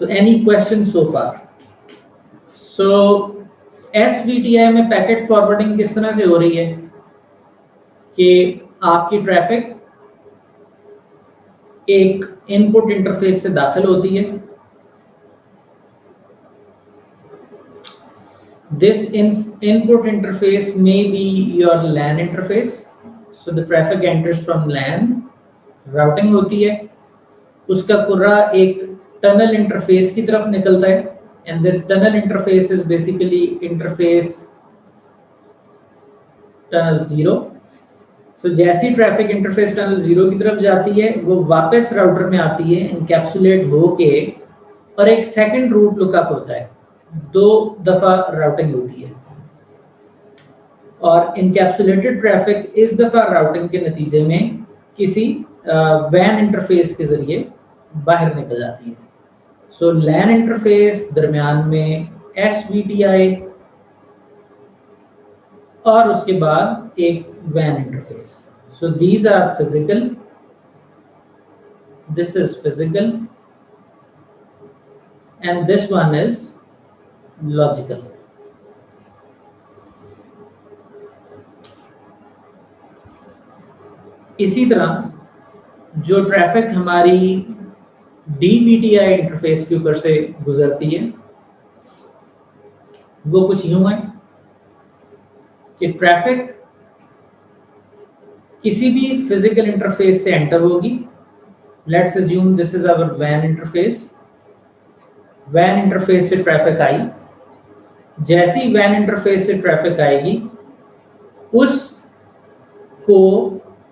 So any question so far? So SVTI में packet forwarding किस तरह से हो रही है कि आपकी ट्रैफिक एक इनपुट इंटरफेस से दाखिल होती है. This input interface may be your LAN interface. So the traffic enters from LAN. Routing होती है. उसका कुर्रा एक टनल इंटरफेस की तरफ निकलता है. And this tunnel interface is basically interface tunnel 0. So जैसी ट्रैफिक इंटरफेस टनल 0 की तरफ जाती है वो वापस राउटर में आती है एनकैप्सुलेट होके और एक सेकंड रूट लुकअप होता है. 2 दफा राउटिंग होती है और इनकैप्सुलेटेड ट्रैफिक इस दफा राउटिंग के नतीजे में किसी वैन इंटरफेस के जरिए बाहर निकल जाती है. सो लैन इंटरफेस दरमियान में SVTI और उसके बाद एक वैन interface. So these are physical, this is physical and this one is logical. इसी तरह जो ट्रैफिक हमारी DVTI इंटरफेस के ऊपर से गुजरती है वो कुछ यूं है कि ट्रैफिक किसी भी फिजिकल इंटरफेस से एंटर होगी. Let's assume this is our वैन इंटरफेस. वैन इंटरफेस से ट्रैफिक आई. जैसी वैन इंटरफेस से ट्रैफिक आएगी उसको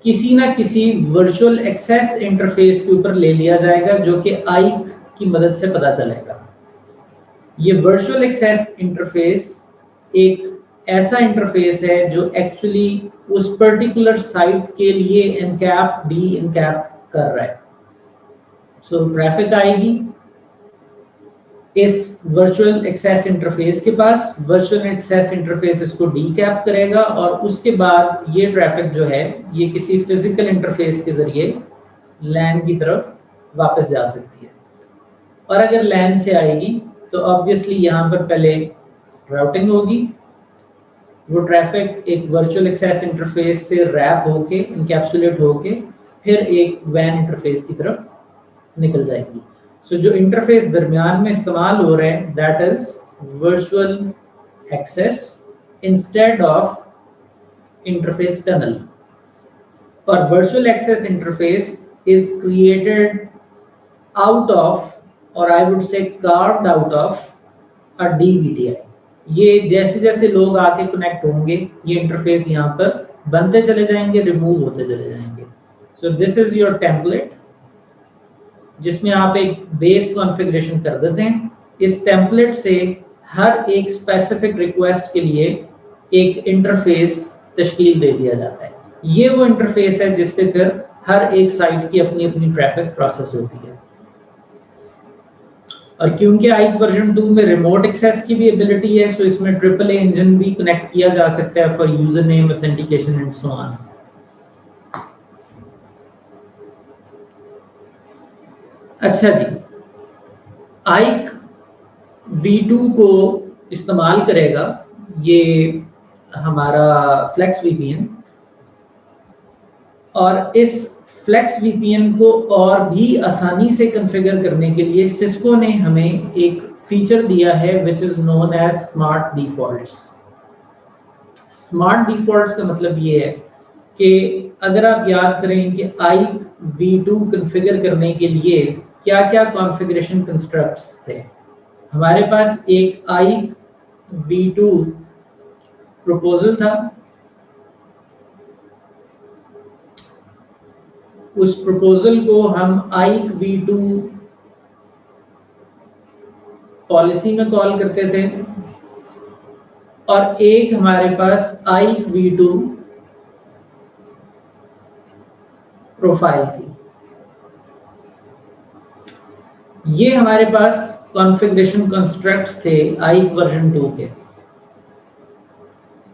किसी ना किसी वर्चुअल एक्सेस इंटरफेस के ऊपर ले लिया जाएगा जो कि आइक की मदद से पता चलेगा. ये वर्चुअल एक्सेस इंटरफेस एक ऐसा इंटरफेस है जो एक्चुअली उस पर्टिकुलर साइट के लिए एनकैप डी एनकैप कर रहा है. सो ट्रैफिक आएगी इस वर्चुअल एक्सेस इंटरफेस के पास. वर्चुअल एक्सेस इंटरफेस इसको डीकैप करेगा और उसके बाद ये ट्रैफिक जो है ये किसी फिजिकल इंटरफेस के जरिए लैन की तरफ वापस जा सकती है. और अगर लैन से आएगी तो ऑब्वियसली यहाँ पर पहले राउटिंग होगी. वो ट्रैफिक एक वर्चुअल एक्सेस इंटरफेस से रैप होके इनकैप्सुलेट होके फिर एक वैन इंटरफेस की तरफ निकल जाएगी. सो जो इंटरफेस दरमियान में इस्तेमाल हो रहा है that is virtual access instead of interface tunnel. और virtual access interface is created out of और I would say carved out of a DVTI. ये जैसे जैसे लोग आके कनेक्ट होंगे ये इंटरफेस यहाँ पर बनते चले जाएंगे, रिमूव होते चले जाएंगे. So this is your template जिसमें आप एक बेस कॉन्फ़िगरेशन कर देते हैं. इस टेम्पलेट से हर एक स्पेसिफिक रिक्वेस्ट के लिए एक इंटरफेस तश्कील दे दिया जाता है. ये वो इंटरफेस है जिससे फिर हर एक साइट की अपनी अपनी ट्रैफिक प्रोसेस होती है. और क्योंकि आइक वर्जन 2 में रिमोट एक्सेस की भी एबिलिटी है सो इसमें AAA इंजन भी कनेक्ट किया जा सकता है for user name authentication and so on. अच्छा जी, आइक V2 को इस्तेमाल करेगा ये हमारा फ्लेक्स VPN. और इस फ्लेक्स VPN को और भी आसानी से कॉन्फ़िगर करने के लिए सिस्को ने हमें एक फीचर दिया है which is known as smart defaults. Smart defaults का मतलब ये है कि अगर आप याद करें कि आइक V2 कॉन्फ़िगर करने के लिए क्या क्या कॉन्फ़िगरेशन कंस्ट्रक्ट्स थे. हमारे पास एक आइक V2 प्रपोजल था. उस प्रपोजल को हम आइक V2 पॉलिसी में कॉल करते थे और एक हमारे पास आइक V2 प्रोफाइल थी. ये हमारे पास कॉन्फ़िगरेशन कंस्ट्रक्ट्स थे आइक वर्जन 2 के,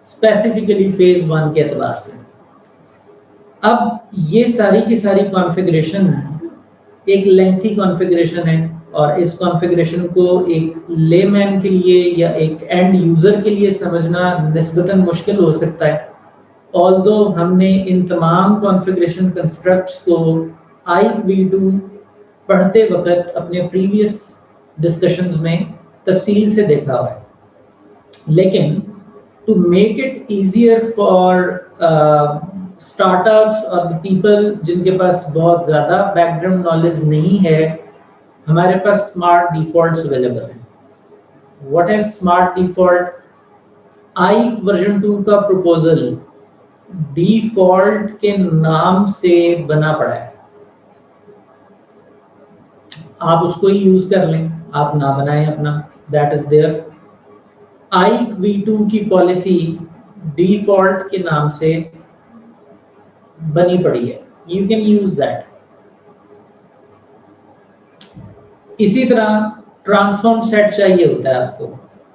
स्पेसिफिकली फेज 1 के एतबार से. अब ये सारी की सारी कॉन्फ़िगरेशन एक लेंथी कॉन्फ़िगरेशन है اور اس کانفیگریشن کو ایک لے مین کے لیے یا ایک اینڈ یوزر کے لیے سمجھنا نسبتاً مشکل ہو سکتا ہے. آلدو ہم نے ان تمام کانفیگریشن کنسٹرکٹس کو IQ پڑھتے وقت اپنے پریویس ڈسکشنز میں تفصیل سے دیکھا ہوا ہے. لیکن to make it easier for startups اور پیپل جن کے پاس بہت زیادہ بیک گراؤنڈ نالج نہیں ہے, ہمارے پاس اسمارٹ ڈیفالٹس اویلیبل ہیں. What is smart default? Version 2 کا پروپوزل ڈیفالٹ کے نام سے بنا پڑا ہے. آپ اس کو ہی یوز کر لیں, آپ نہ بنائیں اپنا, دیٹ از دیئر. IQ2 کی پالیسی ڈیفالٹ کے نام سے بنی پڑی ہے, یو کین یوز دیٹ. اسی طرح ٹرانسفارم سیٹ چاہیے ہوتا ہے آپ کو,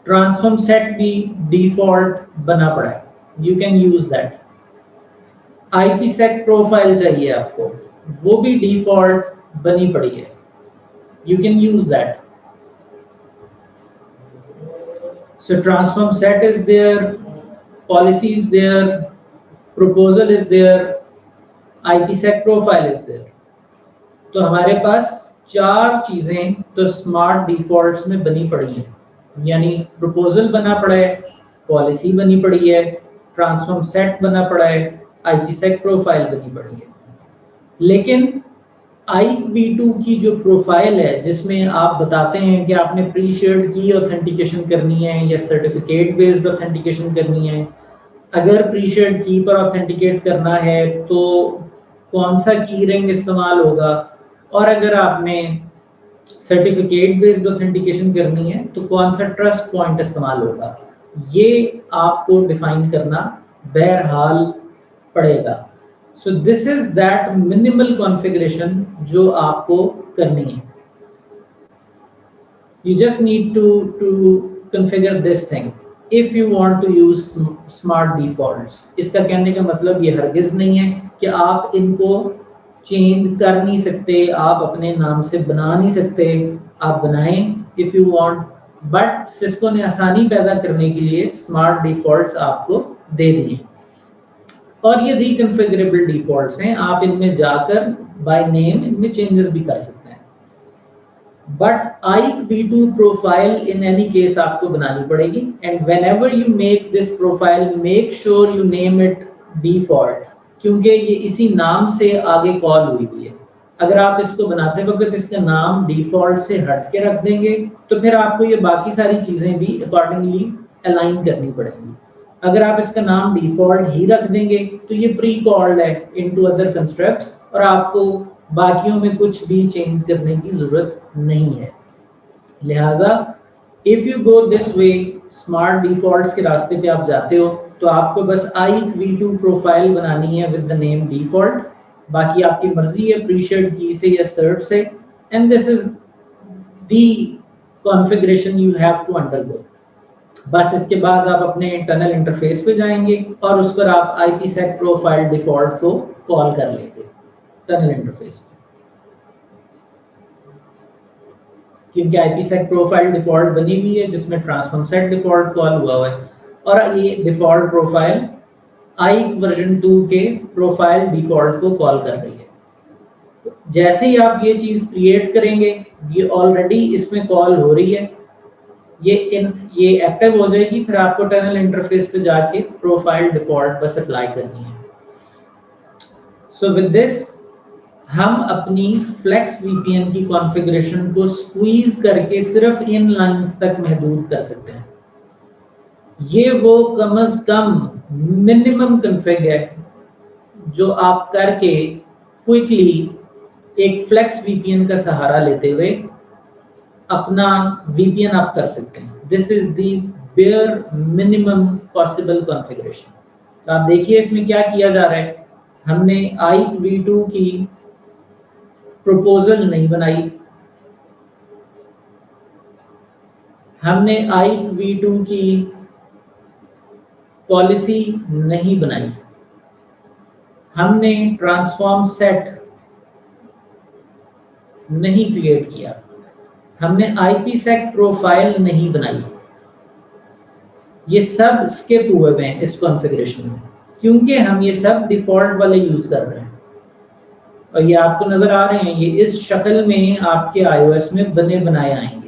ٹرانسفارم سیٹ بھی ڈیفالٹ بنا پڑا ہے, you can use that. IPsec profile چاہیے آپ کو, وہ بھی ڈیفالٹ بنی پڑی ہے, you can use that. So transform set is there, policy is there, proposal is there, IPsec profile is there. تو ہمارے پاس 4 چیزیں تو اسمارٹ ڈیفالٹس میں بنی پڑی ہیں, یعنی پروپوزل بنا پڑا ہے, پالیسی بنی پڑی ہے, ٹرانسفارم سیٹ بنا پڑا ہے, IPsec پروفائل بنی پڑی ہے. لیکن IQ2 کی جو پروفائل ہے جس میں آپ بتاتے ہیں کہ آپ نے پری شیئرڈ کی اوتھینٹیکیشن کرنی ہے یا سرٹیفکیٹ بیسڈ اوتھینٹیکیشن کرنی ہے, اگر پری شیئرڈ کی پر اوتھینٹیکیٹ کرنا ہے تو کون سا کی رنگ استعمال ہوگا, اور اگر آپ نے سرٹیفکیٹ بیسڈ اوتھینٹیکیشن کرنی ہے تو کون سا ٹرسٹ پوائنٹ استعمال ہوگا, یہ آپ کو ڈیفائن کرنا بہرحال پڑے گا. So this is that minimal configuration جو آپ کو کرنی ہے. You just need to configure this thing if you want to use smart defaults. اس کا کہنے کا مطلب یہ ہرگز نہیں ہے کہ آپ ان کو چینج کر نہیں سکتے, آپ اپنے نام سے بنا نہیں سکتے, آپ بنائیں if you want, but Cisco نے آسانی پیدا کرنے کے لیے smart defaults آپ کو دے دیے. اور یہ ریکنفیگریبل ڈیفالٹس ہیں, آپ ان میں جا کر بائی نیم ان میں چینجز بھی کر سکتے ہیں. But IQ2 profile in any case آپ کو بنانی پڑے گی, and when ever you make this profile make sure you name it default, کیونکہ یہ اسی نام سے آگے کال ہوئی ہوئی ہے. اگر آپ اس کو بناتے وقت اس کا نام ڈیفالٹ سے ہٹ کے رکھ دیں گے تو پھر آپ کو یہ باقی ساری چیزیں بھی اکارڈنگلی الائن کرنی پڑیں گی. اگر آپ اس کا نام ڈیفالٹ ہی رکھ دیں گے تو یہ پری کالڈ ہے انٹو ادر کنسٹرکٹس, اور آپ کو باقیوں میں کچھ بھی چینج کرنے کی ضرورت نہیں ہے. لہٰذا if you go this way, smart defaults کے راستے پہ آپ جاتے ہو تو آپ کو بس IQ2 پروفائل بنانی ہے with the name default, باقی آپ کی مرضی ہے پری شیئرڈ کی سے یا سرٹ سے, and this is the configuration you have to undergo. بس اس کے بعد آپ اپنے ٹنل انٹرفیس پہ جائیں گے اور اس پر آپ IPsec پروفائل ڈیفالٹ کو کال کر لیں گے ٹنل انٹرفیس پہ, کیونکہ IPsec پروفائل ڈیفالٹ بنی ہوئی ہے جس میں ٹرانسفارم سیٹ ڈیفالٹ کال ہوا ہوا ہے, اور یہ ڈیفالٹ پروفائل ورژن 2 کے پروفائل ڈیفالٹ کو کال کر رہی ہے. جیسے ہی آپ یہ چیز کریٹ کریں گے, یہ آلریڈی اس میں کال ہو رہی ہے, یہ ایکٹیو ہو جائے گی, پھر آپ کو ٹنل انٹرفیس پہ جا کے پروفائل ڈیفالٹ بس اپلائی کرنی ہے. سو ود دس ہم اپنی فلیکس VPN کی کانفیگریشن کو سکویز کر کے صرف ان لائنز تک محدود کر سکتے ہیں. یہ وہ کم از کم منیمم کنفیگ ہے جو آپ کر کے کوئکلی ایک فلیکس VPN کا سہارا لیتے ہوئے اپنا VPN آپ کر سکتے ہیں. دس از دی بیئر منیمم پاسبل کانفیگریشن. آپ دیکھیے اس میں کیا کیا جا رہا ہے, ہم نے IQ2 کی پروپوزل نہیں بنائی, ہم نے IQ2 کی پالیسی نہیں بنائی, ہم نے ٹرانسفارم سیٹ نہیں کریٹ کیا, हमने IPsec प्रोफाइल नहीं बनाई, ये सब स्किप हुए हुए हैं इस कॉन्फ़िगरेशन में, क्योंकि हम ये सब डिफ़ॉल्ट वाले यूज़ कर रहे हैं। और ये आपको नज़र आ रहे हैं, ये इस शक्ल में आपके iOS में बने बनाए आएंगे।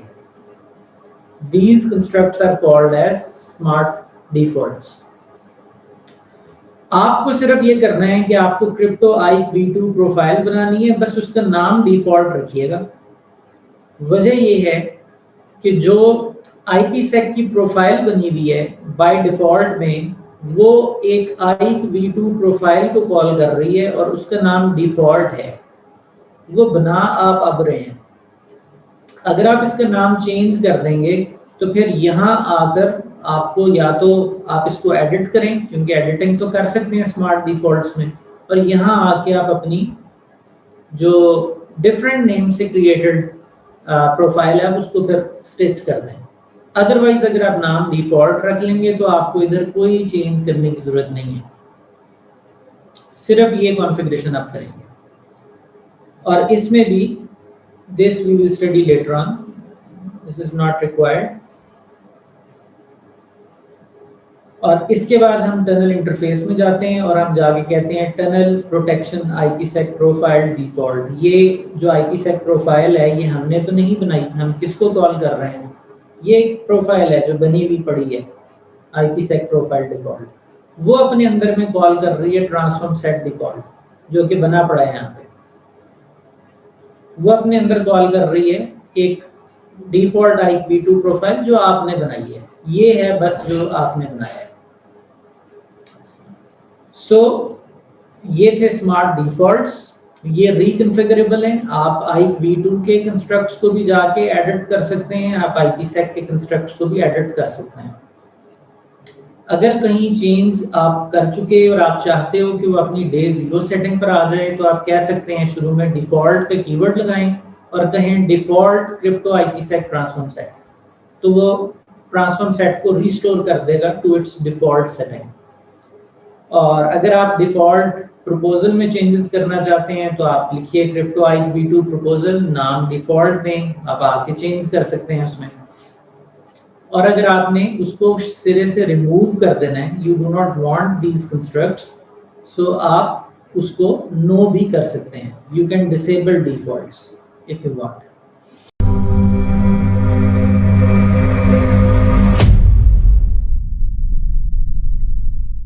These constructs are called as smart defaults. आपको सिर्फ ये करना है कि आपको क्रिप्टो IKE v2 प्रोफाइल बनानी है, बस उसका नाम डिफ़ॉल्ट रखिएगा। वजह ये है कि जो IPsec की प्रोफाइल बनी हुई है बाय डिफ़ॉल्ट में, वो एक IKE v2 प्रोफाइल को कॉल कर रही है और उसका नाम डिफ़ॉल्ट है, वो बना आप अब रहे हैं। अगर आप इसका नाम चेंज कर देंगे तो फिर यहाँ आकर आपको या तो आप इसको एडिट करें, क्योंकि एडिटिंग तो कर सकते हैं स्मार्ट डिफ़ॉल्ट्स में, और यहाँ आके आप अपनी जो डिफरेंट नेम से क्रिएटेड प्रोफाइल है उसको फिर स्टिच कर दें। अदरवाइज अगर आप नाम डिफ़ॉल्ट रख लेंगे तो आपको इधर कोई चेंज करने की ज़रूरत नहीं है, सिर्फ ये कॉन्फ़िगरेशन आप करेंगे। और इसमें भी this we will study later on, this is not required. और इसके बाद हम टनल इंटरफेस में जाते हैं और हम जाके कहते हैं tunnel protection IPsec profile default. ये जो IPsec प्रोफाइल है ये हमने तो नहीं बनाई, हम किसको कॉल कर रहे हैं? ये एक प्रोफाइल है जो बनी हुई पड़ी है IPsec प्रोफाइल डिफ़ॉल्ट, वो अपने अंदर में कॉल कर रही है ट्रांसफॉर्म सेट डिफ़ॉल्ट, जो कि बना पड़ा है यहाँ पे। वो अपने अंदर कॉल कर रही है एक डिफ़ॉल्ट IKE v2 प्रोफाइल जो आपने बनाई है, ये है बस जो आपने बनाया है। सो ये थे स्मार्ट डिफ़ॉल्ट्स, ये रिकन्फिगरेबल हैं। आप IKE v2 के कंस्ट्रक्ट्स को भी जाके एडिट कर सकते हैं, आप IPsec के कंस्ट्रक्ट्स को भी एडिट कर सकते हैं। अगर कहीं चेंज आप कर चुके और आप चाहते हो कि वो अपनी डे 0 सेटिंग पर आ जाए, तो आप कह सकते हैं शुरू में डिफ़ॉल्ट का कीवर्ड लगाएं और कहें default crypto IPsec transform set, तो वो ट्रांसफॉर्म सेट को रिस्टोर कर देगा टू इट्स डिफ़ॉल्ट सेटिंग। और अगर आप डिफ़ॉल्ट प्रपोजल में चेंजेस करना चाहते हैं तो आप लिखिए क्रिप्टो IKE v2 प्रपोजल, नाम डिफ़ॉल्ट दें, आप आके चेंज कर सकते हैं उसमें। और अगर आपने उसको सिरे से रिमूव कर देना है, you do not want these constructs, so आप उसको नो भी कर सकते हैं। You can disable defaults if you want.